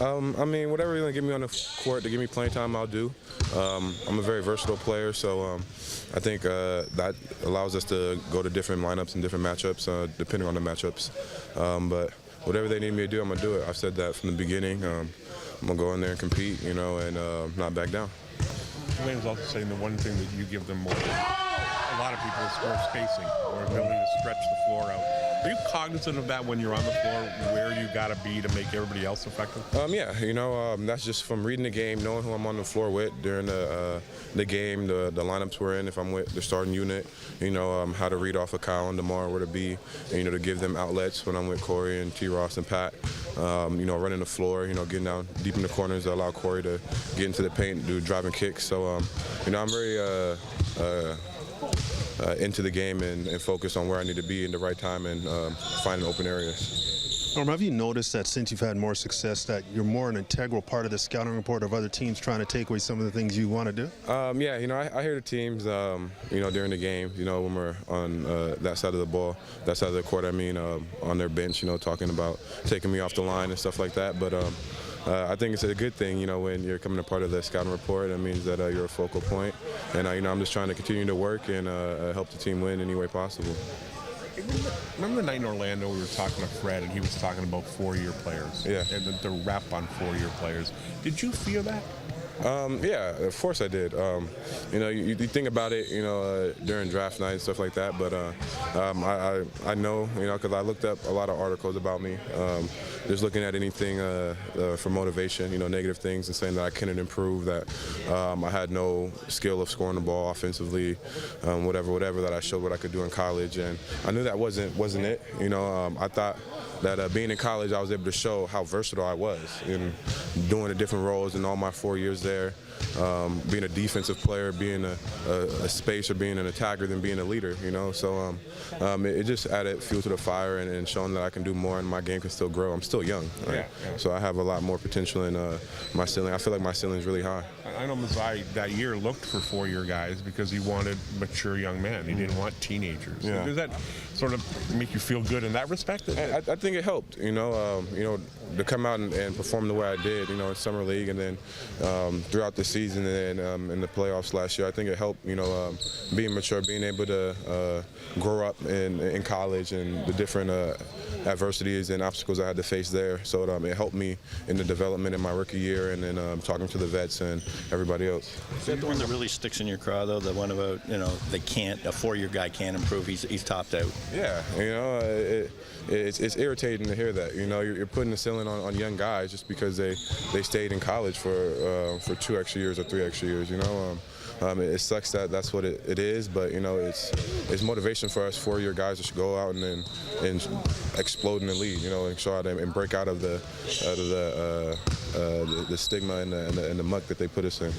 I mean, whatever you're going to give me on the court to give me playing time, I'll do. I'm a very versatile player, so I think that allows us to go to different lineups and different matchups, depending on the matchups. But whatever they need me to do, I'm going to do it. I've said that from the beginning. I'm going to go in there and compete, and not back down. Dwayne was also saying the one thing that you give them more than a lot of people is more spacing or ability to stretch the floor out. Are you cognizant of that when you're on the floor, where you got to be to make everybody else effective? Yeah, that's just from reading the game, knowing who I'm on the floor with during the game, the lineups we're in, if I'm with the starting unit, how to read off of Kyle and DeMar, where to be, and, to give them outlets when I'm with Corey and T. Ross and Pat. Running the floor, getting down deep in the corners to allow Corey to get into the paint, do driving kicks. So, I'm very into the game and focus on where I need to be in the right time and finding open areas. Norm, have you noticed that since you've had more success that you're more an integral part of the scouting report of other teams trying to take away some of the things you want to do? Yeah, I hear the teams, during the game, when we're on that side of the ball, that side of the court, on their bench, talking about taking me off the line and stuff like that. But I think it's a good thing, when you're coming a part of the scouting report. It means that you're a focal point. And, I'm just trying to continue to work and help the team win any way possible. Remember the night in Orlando we were talking to Fred and he was talking about four-year players? Yeah. And the rep on four-year players. Did you feel that? Yeah, of course I did. You think about it, during draft night and stuff like that. But I know, because I looked up a lot of articles about me, just looking at anything for motivation, negative things, and saying that I couldn't improve, that I had no skill of scoring the ball offensively, whatever that I showed what I could do in college, and I knew that wasn't it. I thought that being in college, I was able to show how versatile I was in doing the different roles in all my 4 years there, being a defensive player, being a spacer, being an attacker, than being a leader, So it just added fuel to the fire and showing that I can do more and my game can still grow. I'm still young, right? Yeah. So I have a lot more potential in my ceiling. I feel like my ceiling is really high. I know Mazzai that year looked for four-year guys because he wanted mature young men. He didn't want teenagers. Yeah. So does that sort of make you feel good in that respect? I think it helped, to come out and perform the way I did, in summer league and then throughout the season and in the playoffs last year. I think it helped, being mature, being able to grow up in college and the different adversities and obstacles I had to face there. So it helped me in the development in my rookie year and then talking to the vets and everybody else. Is that the one that really sticks in your craw, though? The one about, a four-year guy can't improve, he's topped out? Yeah, it's irritating to hear that. You're putting the ceiling on young guys just because they stayed in college for 2 extra years or 3 extra years. It sucks that that's what it is, but it's motivation for us 4-year guys to go out and explode in the league. And show out and break out of the stigma and the muck that they put us in.